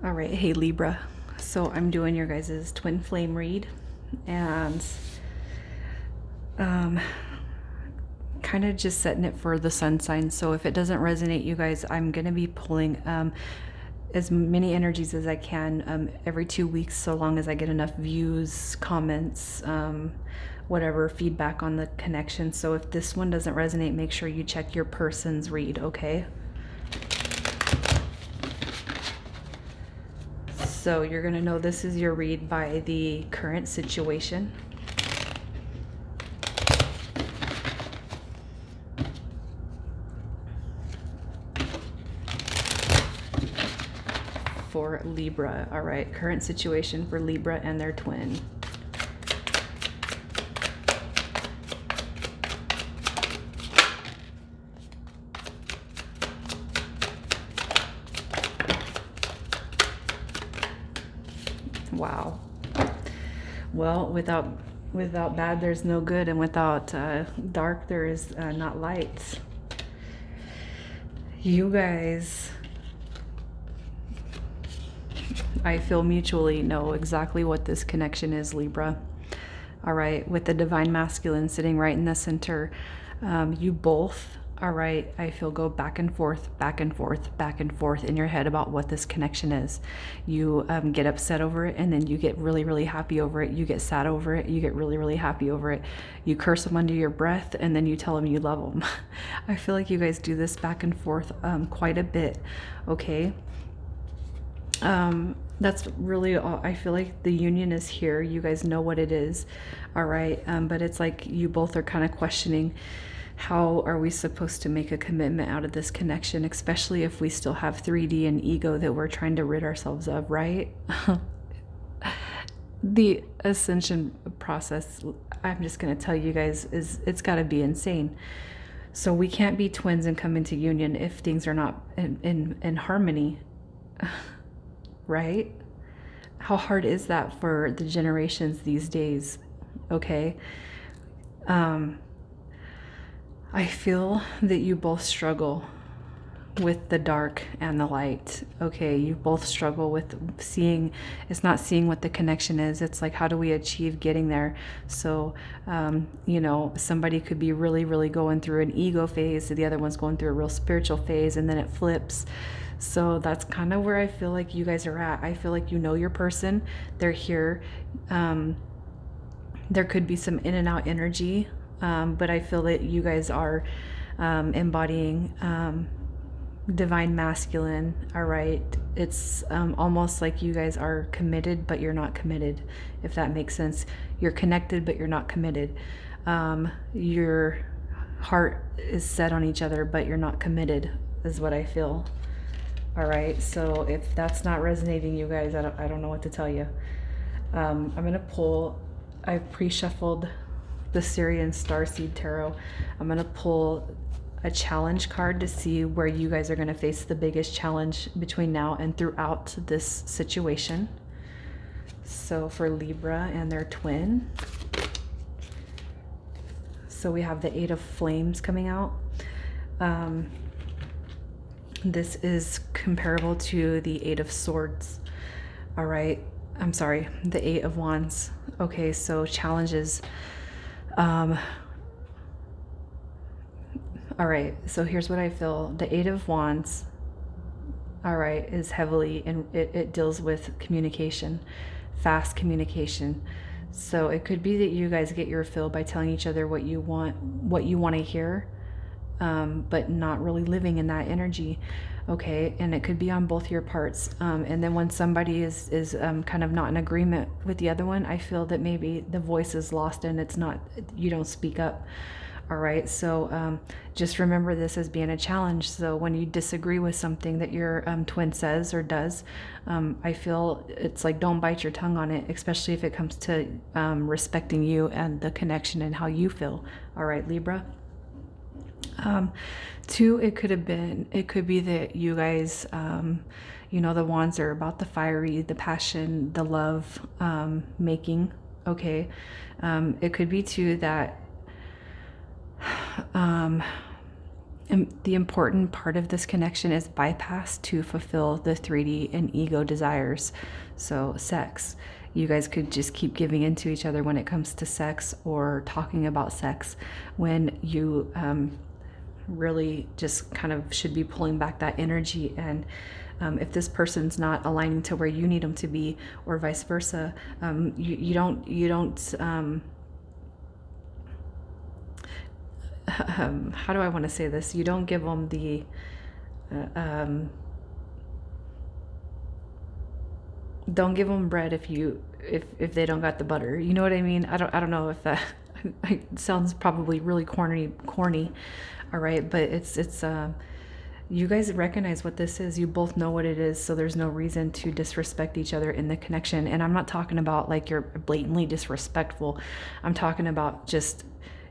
All right, hey Libra. So I'm doing your guys' twin flame read, and um, kind of just setting it for the sun sign. So if it doesn't resonate, you guys, I'm gonna be pulling as many energies as I can every 2 weeks, so long as I get enough views, comments, whatever feedback on the connection. So if this one doesn't resonate, make sure you check your person's read, okay? So you're going to know this is your read by the current situation. For Libra. All right, current situation for Libra and their twin. Wow. Well, without bad, there's no good, and without dark, there is not light. You guys, I feel mutually know exactly what this connection is, Libra. All right, with the divine masculine sitting right in the center, you both, all right, I feel go back and forth, back and forth, back and forth in your head about what this connection is. You get upset over it, and then you get really, really happy over it. You get sad over it. You get really, really happy over it. You curse them under your breath, and then you tell them you love them. I feel like you guys do this back and forth quite a bit, okay? That's really all. I feel like the union is here. You guys know what it is, all right? But it's like you both are kind of questioning, how are we supposed to make a commitment out of this connection, especially if we still have 3D and ego that we're trying to rid ourselves of, right? The ascension process, I'm just going to tell you guys, is it's got to be insane. So we can't be twins and come into union if things are not in harmony. Right? How hard is that for the generations these days? Okay. I feel that you both struggle with the dark and the light. Okay, you both struggle with seeing, it's not seeing what the connection is. It's like, how do we achieve getting there? So, you know, somebody could be really, really going through an ego phase, the other one's going through a real spiritual phase, and then it flips. So that's kind of where I feel like you guys are at. I feel like you know your person, they're here. There could be some in and out energy, but I feel that you guys are embodying divine masculine. All right, it's almost like you guys are committed, but you're not committed, if that makes sense. You're connected, but you're not committed. Your heart is set on each other, but you're not committed, is what I feel. All right, so if that's not resonating, you guys, I don't know what to tell you. I'm gonna pull, I've pre-shuffled the Syrian Starseed Tarot. I'm gonna pull a challenge card to see where you guys are gonna face the biggest challenge between now and throughout this situation. So for Libra and their twin. So we have the Eight of Flames coming out. This is comparable to the Eight of Swords. All right, I'm sorry, the Eight of Wands. Okay, so challenges. All right, so here's what I feel. The Eight of Wands, all right, is heavily, and it deals with communication, fast communication. So it could be that you guys get your fill by telling each other what you want to hear, but not really living in that energy. Okay, and it could be on both your parts. And then when somebody is kind of not in agreement with the other one, I feel that maybe the voice is lost and it's not, you don't speak up. All right, so just remember this as being a challenge. So when you disagree with something that your twin says or does, I feel it's like, don't bite your tongue on it, especially if it comes to respecting you and the connection and how you feel. All right, Libra. Two, it could be that you guys, you know, the wands are about the fiery, the passion, the love making. Okay. It could be too that the important part of this connection is bypass to fulfill the 3D and ego desires. So sex, you guys could just keep giving into each other when it comes to sex or talking about sex, when you really just kind of should be pulling back that energy. And if this person's not aligning to where you need them to be, or vice versa, you don't how do I want to say this? You don't give them the don't give them bread if they don't got the butter. You know what I mean? I don't know if that it sounds probably really corny. All right, but it's you guys recognize what this is. You both know what it is, so there's no reason to disrespect each other in the connection. And I'm not talking about like you're blatantly disrespectful. I'm talking about just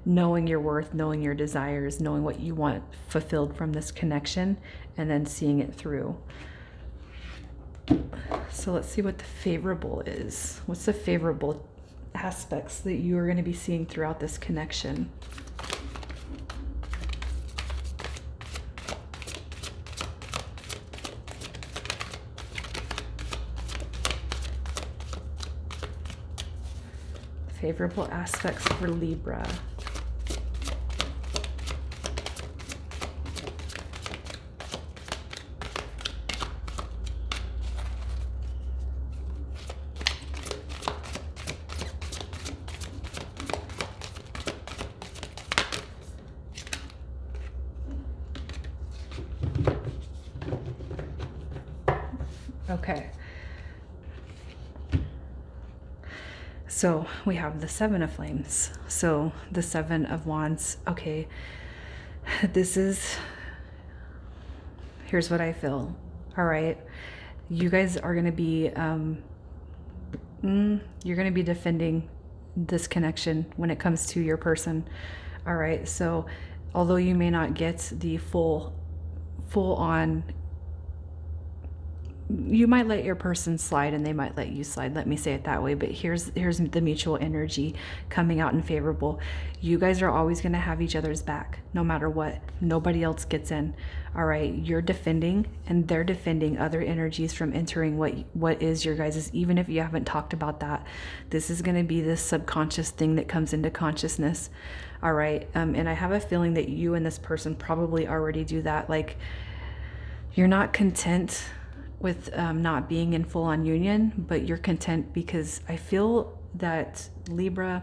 knowing your worth, knowing your desires, knowing what you want fulfilled from this connection, and then seeing it through. So let's see what the favorable is. What's the favorable aspects that you are going to be seeing throughout this connection? Favorable aspects for Libra. Okay. So we have the Seven of Flames. So the Seven of Wands. Okay. Here's what I feel. All right. You guys are going to be, you're going to be defending this connection when it comes to your person. All right. So although you may not get the full on, you might let your person slide and they might let you slide. Let me say it that way. But here's the mutual energy coming out in favorable. You guys are always going to have each other's back, no matter what. Nobody else gets in. All right. You're defending and they're defending other energies from entering what is your guys's, even if you haven't talked about that. This is going to be this subconscious thing that comes into consciousness. All right. And I have a feeling that you and this person probably already do that. Like, you're not content with not being in full-on union, but you're content because I feel that Libra,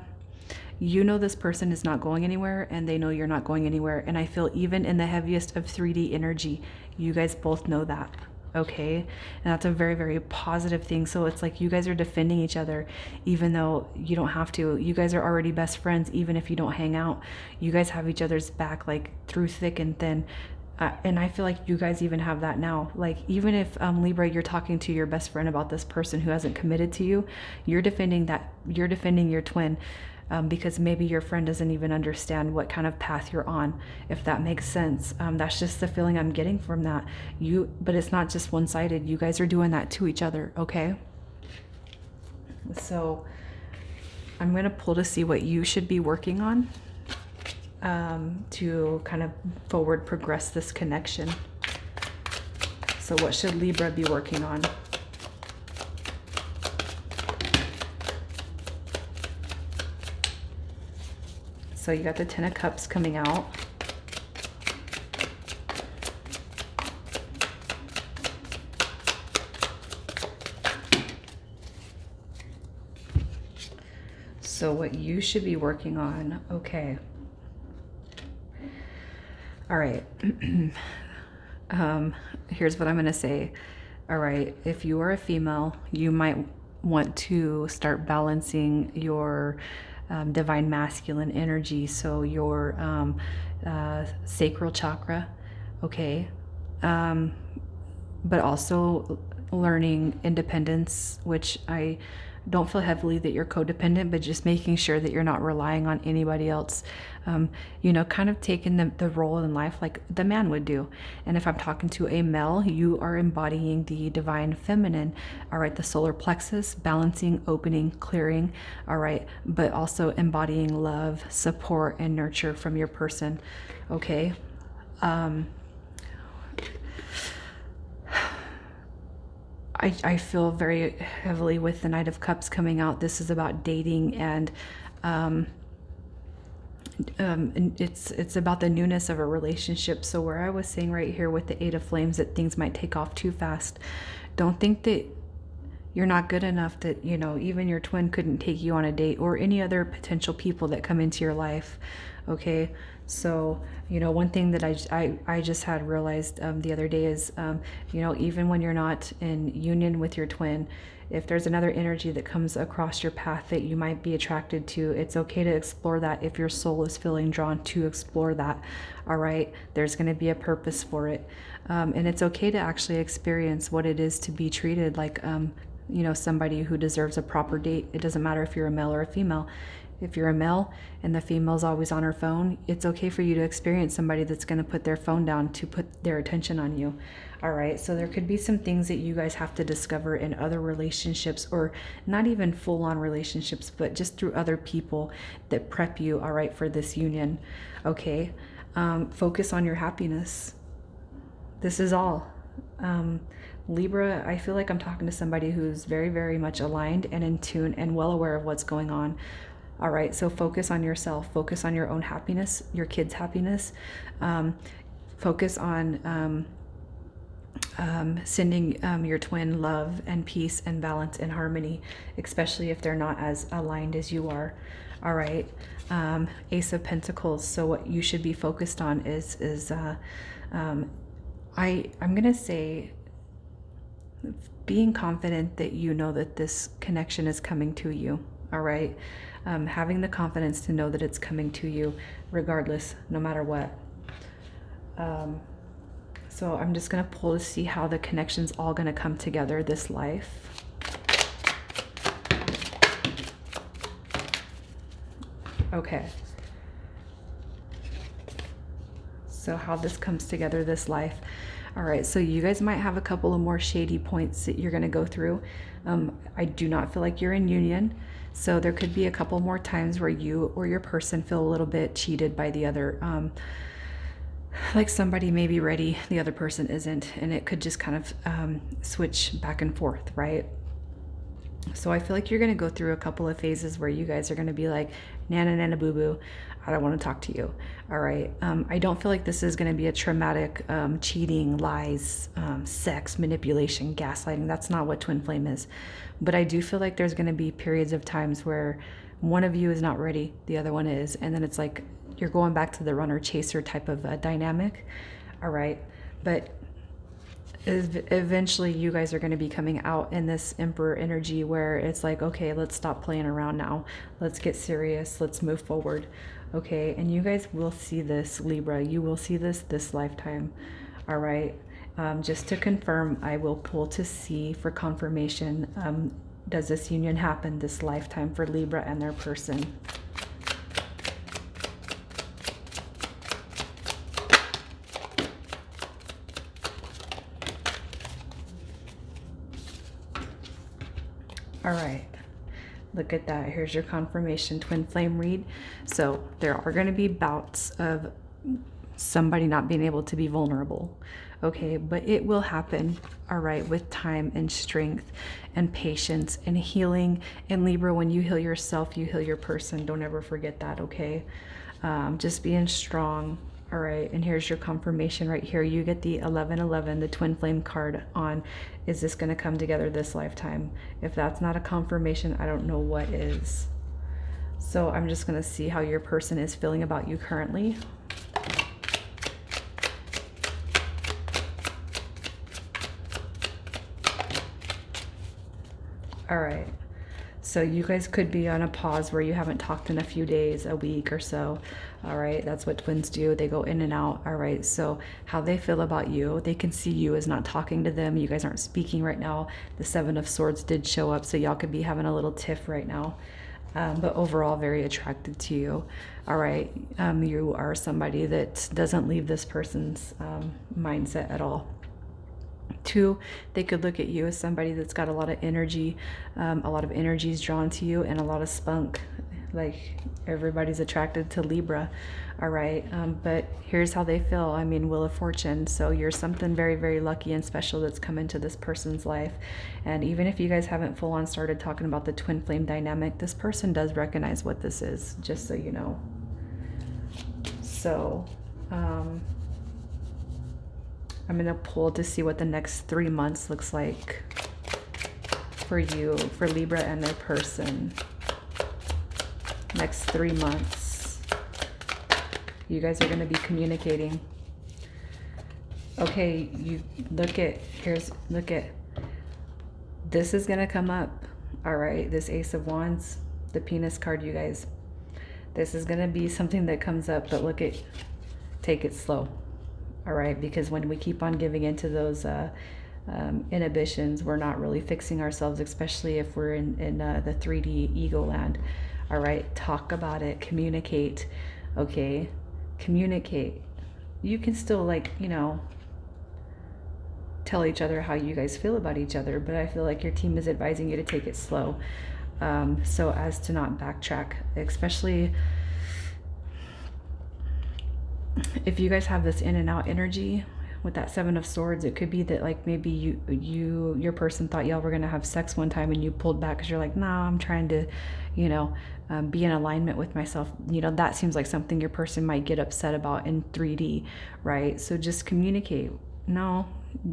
you know this person is not going anywhere and they know you're not going anywhere. And I feel even in the heaviest of 3D energy, you guys both know that. Okay. And that's a very, very positive thing. So it's like you guys are defending each other, even though you don't have to. You guys are already best friends, even if you don't hang out. You guys have each other's back, like through thick and thin. And I feel like you guys even have that now. Like, even if Libra, you're talking to your best friend about this person who hasn't committed to you, you're defending your twin, because maybe your friend doesn't even understand what kind of path you're on, if that makes sense. That's just the feeling I'm getting from that. But it's not just one-sided. You guys are doing that to each other, okay? So I'm going to pull to see what you should be working on, to kind of forward progress this connection. So what should Libra be working on? So you got the Ten of Cups coming out. So what you should be working on, okay. All right. Here's what I'm going to say. All right. If you are a female, you might want to start balancing your divine masculine energy. So your sacral chakra. Okay. But also learning independence, which I don't feel heavily that you're codependent, but just making sure that you're not relying on anybody else. You know, kind of taking the role in life like the man would do. And if I'm talking to a male, you are embodying the divine feminine. All right, the solar plexus, balancing, opening, clearing. All right, but also embodying love, support, and nurture from your person. Okay. I feel very heavily with the Knight of Cups coming out. This is about dating, and it's about the newness of a relationship. So where I was saying right here with the Eight of Flames that things might take off too fast, don't think that you're not good enough, that, you know, even your twin couldn't take you on a date, or any other potential people that come into your life. Okay, so, you know, one thing that I just had realized the other day is, you know, even when you're not in union with your twin, if there's another energy that comes across your path that you might be attracted to, it's okay to explore that if your soul is feeling drawn to explore that. All right, there's going to be a purpose for it. And it's okay to actually experience what it is to be treated like, you know, somebody who deserves a proper date. It doesn't matter if you're a male or a female. If you're a male and the female's always on her phone, it's okay for you to experience somebody that's going to put their phone down to put their attention on you. All right, so there could be some things that you guys have to discover in other relationships, or not even full-on relationships, but just through other people that prep you, all right, for this union. Okay, focus on your happiness. This is all. Libra, I feel like I'm talking to somebody who's very, very much aligned and in tune and well aware of what's going on. All right, so focus on yourself, focus on your own happiness, your kids' happiness. Focus on sending your twin love and peace and balance and harmony, especially if they're not as aligned as you are. All right, Ace of Pentacles. So what you should be focused on is I'm gonna say being confident that you know that this connection is coming to you. All right, having the confidence to know that it's coming to you regardless, no matter what. So I'm just going to pull to see how the connection's all going to come together this life. Okay. So how this comes together this life. All right, so you guys might have a couple of more shady points that you're going to go through. I do not feel like you're in union. So there could be a couple more times where you or your person feel a little bit cheated by the other. Like somebody may be ready, the other person isn't, and it could just kind of switch back and forth, right? So I feel like you're going to go through a couple of phases where you guys are going to be like, nana, nana, boo, boo, I don't want to talk to you. All right. I don't feel like this is going to be a traumatic cheating, lies, sex, manipulation, gaslighting. That's not what twin flame is. But I do feel like there's going to be periods of times where one of you is not ready, the other one is. And then it's like you're going back to the runner chaser type of dynamic. All right. But eventually you guys are going to be coming out in this Emperor energy where it's like, okay, let's stop playing around now. Let's get serious. Let's move forward. Okay. And you guys will see this, Libra. You will see this lifetime. All right. Just to confirm, I will pull to see for confirmation. Does this union happen this lifetime for Libra and their person? All right, look at that. Here's your confirmation twin flame read. So there are going to be bouts of somebody not being able to be vulnerable. Okay, but it will happen, all right, with time and strength and patience and healing. And Libra, when you heal yourself, you heal your person. Don't ever forget that, okay? Just being strong. All right, and here's your confirmation right here. You get the 1111, the twin flame card on, is this going to come together this lifetime? If that's not a confirmation, I don't know what is. So I'm just going to see how your person is feeling about you currently. All right. So you guys could be on a pause where you haven't talked in a few days, a week or so. All right, that's what twins do. They go in and out. All right, so how they feel about you, they can see you as not talking to them. You guys aren't speaking right now. The Seven of Swords did show up, so y'all could be having a little tiff right now. But overall, very attracted to you. All right, you are somebody that doesn't leave this person's mindset at all. Two, they could look at you as somebody that's got a lot of energy is drawn to you, and a lot of spunk. like everybody's attracted to Libra, all right? But here's how they feel. I mean, Wheel of Fortune. So you're something very, very lucky and special that's come into this person's life. And even if you guys haven't full on started talking about the twin flame dynamic, this person does recognize what this is, just so you know. So I'm going to pull to see what the next 3 months looks like for you, for Libra and their person. Next 3 months. You guys are going to be communicating. Okay, you look at, this is going to come up. All right, this Ace of Wands, the penis card, you guys. This is going to be something that comes up, but look at, take it slow. All right, because when we keep on giving into those inhibitions, we're not really fixing ourselves, especially if we're in the 3D ego land. All right, talk about it, communicate. Okay, communicate. You can still, like, you know, tell each other how you guys feel about each other, but I feel like your team is advising you to take it slow, so as to not backtrack, especially if you guys have this in and out energy with that Seven of Swords. It could be that, like, maybe your person thought y'all were gonna have sex one time and you pulled back because you're like, nah, I'm trying to, you know, be in alignment with myself. You know, that seems like something your person might get upset about in 3D, right? So just communicate. No,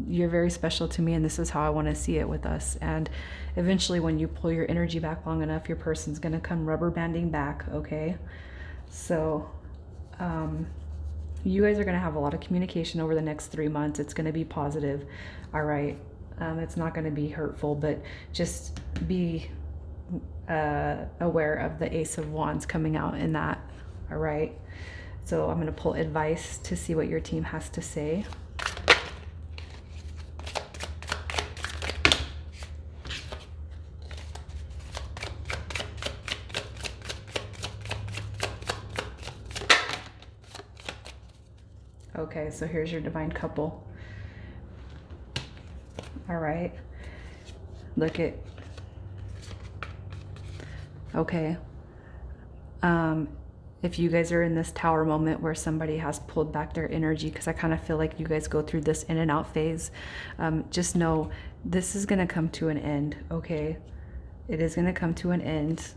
you're very special to me, and this is how I want to see it with us. And eventually, when you pull your energy back long enough, your person's gonna come rubber banding back. Okay, so you guys are going to have a lot of communication over the next 3 months. It's going to be positive. All right. It's not going to be hurtful, but just be aware of the Ace of Wands coming out in that. All right. So I'm going to pull advice to see what your team has to say. Okay, so here's your divine couple. All right. Look at, okay. If you guys are in this tower moment where somebody has pulled back their energy, because I kind of feel like you guys go through this in and out phase, just know this is going to come to an end, okay? It is going to come to an end.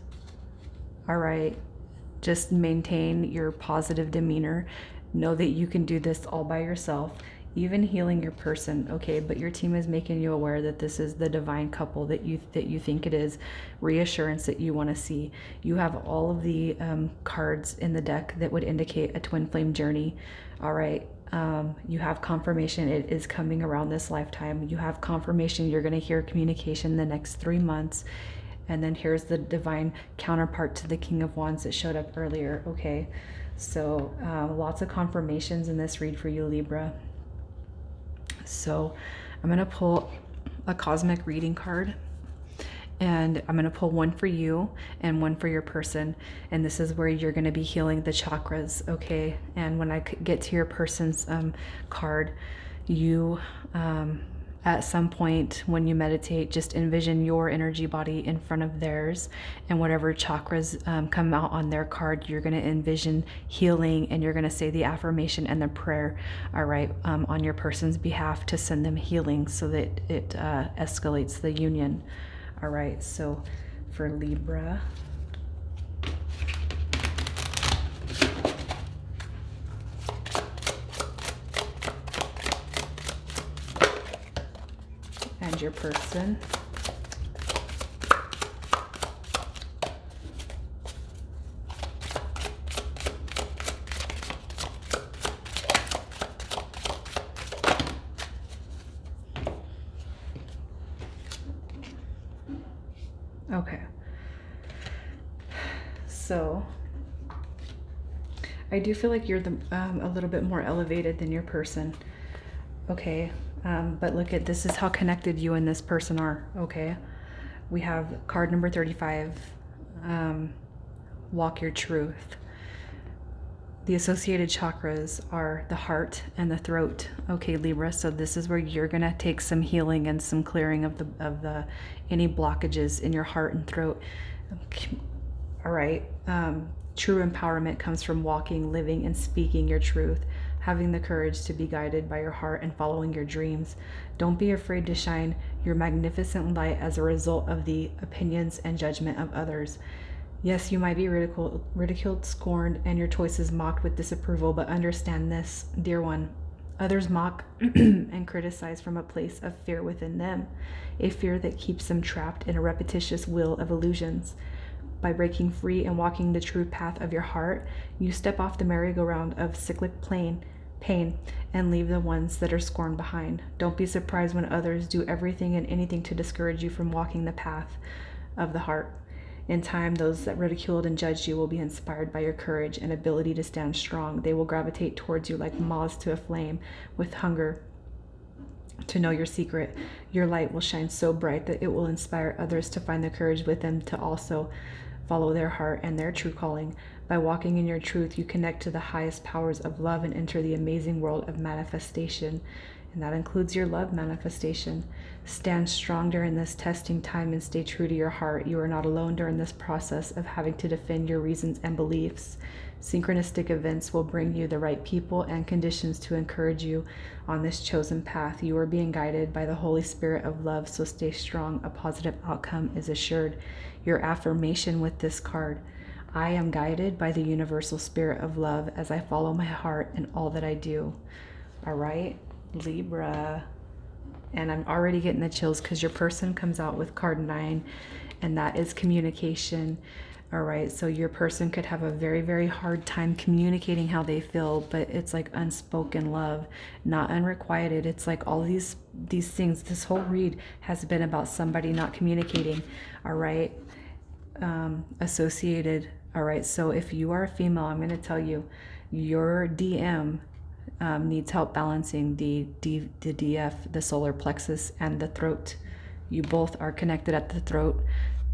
All right. Just maintain your positive demeanor. Know that you can do this all by yourself, even healing your person, okay? But your team is making you aware that this is the divine couple that you think it is. Reassurance that you want to see. You have all of the cards in the deck that would indicate a twin flame journey. All right. You have confirmation it is coming around this lifetime. You have confirmation you're going to hear communication the next 3 months. And then here's the divine counterpart to the King of Wands that showed up earlier, okay? So lots of confirmations in this read for you, Libra. So I'm going to pull a cosmic reading card, and I'm going to pull one for you and one for your person. And this is where you're going to be healing the chakras, okay? And when I get to your person's card, you at some point when you meditate, just envision your energy body in front of theirs, and whatever chakras come out on their card, you're going to envision healing, and you're going to say the affirmation and the prayer, all right, on your person's behalf to send them healing so that it escalates the union. All right, so for Libra, and your person. Okay. So I do feel like you're a little bit more elevated than your person. Okay. But look at, this is how connected you and this person are, okay? We have card number 35, walk your truth. The associated chakras are the heart and the throat, okay, Libra? So this is where you're gonna take some healing and some clearing of any blockages in your heart and throat. All right. True empowerment comes from walking, living, and speaking your truth, having the courage to be guided by your heart and following your dreams. Don't be afraid to shine your magnificent light as a result of the opinions and judgment of others. Yes, you might be ridiculed, scorned, and your choices mocked with disapproval, but understand this, dear one. Others mock and criticize from a place of fear within them, a fear that keeps them trapped in a repetitious wheel of illusions. By breaking free and walking the true path of your heart, you step off the merry-go-round of cyclic pain and leave the ones that are scorned behind. Don't be surprised when others do everything and anything to discourage you from walking the path of the heart. In time, those that ridiculed and judged you will be inspired by your courage and ability to stand strong. They will gravitate towards you like moths to a flame with hunger to know your secret. Your light will shine so bright that it will inspire others to find the courage within to also follow their heart and their true calling. By walking in your truth, you connect to the highest powers of love and enter the amazing world of manifestation. And that includes your love manifestation. Stand strong during this testing time and stay true to your heart. You are not alone during this process of having to defend your reasons and beliefs. Synchronistic events will bring you the right people and conditions to encourage you on this chosen path. You are being guided by the Holy Spirit of love, so stay strong. A positive outcome is assured. Your affirmation with this card: I am guided by the universal spirit of love as I follow my heart in all that I do. All right, Libra. And I'm already getting the chills because your person comes out with card 9, and that is communication. All right, so your person could have a very, very hard time communicating how they feel, but it's like unspoken love, not unrequited. It's like all these things. This whole read has been about somebody not communicating. All right, associated. All right, so if you are a female, I'm going to tell you, your DM needs help balancing the DF, the solar plexus, and the throat. You both are connected at the throat.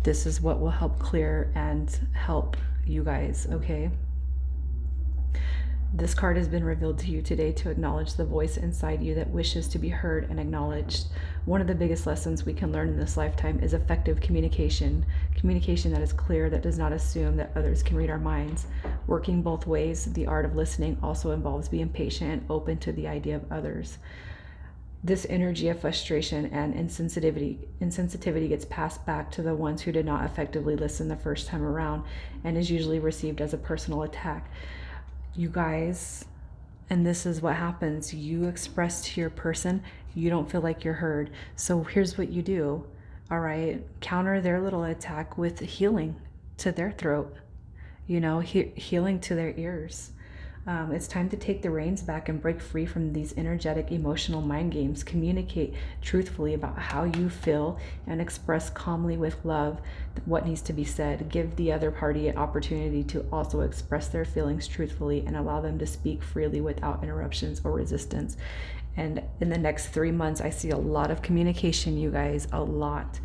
This is what will help clear and help you guys, okay? This card has been revealed to you today to acknowledge the voice inside you that wishes to be heard and acknowledged. One of the biggest lessons we can learn in this lifetime is effective communication. Communication that is clear, that does not assume that others can read our minds. Working both ways, the art of listening also involves being patient and open to the idea of others. This energy of frustration and insensitivity gets passed back to the ones who did not effectively listen the first time around, and is usually received as a personal attack. You guys, and this is what happens. You express to your person, you don't feel like you're heard. So here's what you do. All right, counter their little attack with healing to their throat, you know, healing to their ears. It's time to take the reins back and break free from these energetic, emotional mind games. Communicate truthfully about how you feel and express calmly with love what needs to be said. Give the other party an opportunity to also express their feelings truthfully and allow them to speak freely without interruptions or resistance. And in the next 3 months, I see a lot of communication, you guys, a lot.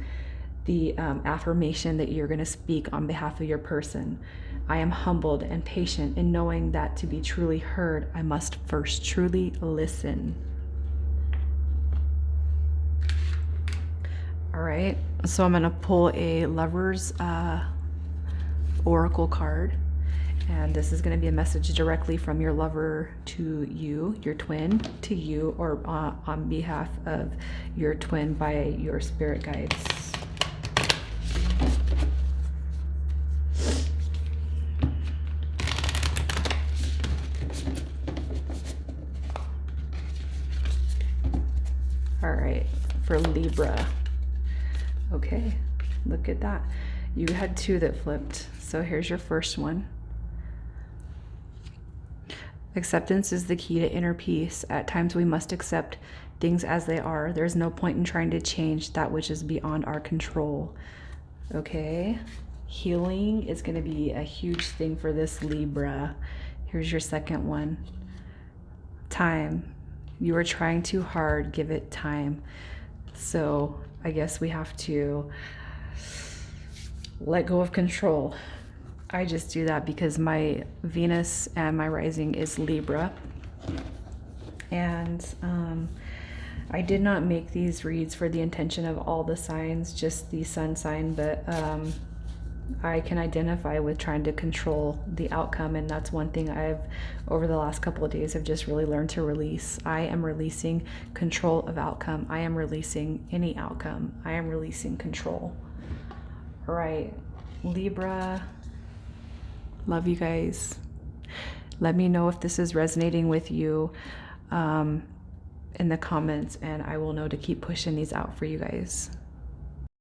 The affirmation that you're going to speak on behalf of your person: I am humbled and patient in knowing that to be truly heard, I must first truly listen. All right, so I'm going to pull a Lover's Oracle card. And this is going to be a message directly from your lover to you, your twin to you, or on behalf of your twin by your spirit guides. All right, for Libra. Okay, look at that. You had 2 that flipped. So here's your first one. Acceptance is the key to inner peace. At times we must accept things as they are. There's no point in trying to change that which is beyond our control. Okay, healing is going to be a huge thing for this Libra. Here's your second one. Time. You are trying too hard. Give it time. So I guess we have to let go of control. I just do that because my Venus and my rising is Libra. And I did not make these reads for the intention of all the signs, just the sun sign, but I can identify with trying to control the outcome, and that's one thing I've, over the last couple of days, I've just really learned to release. I am releasing control of outcome. I am releasing any outcome. I am releasing control. All right, Libra, love you guys. Let me know if this is resonating with you in the comments, and I will know to keep pushing these out for you guys.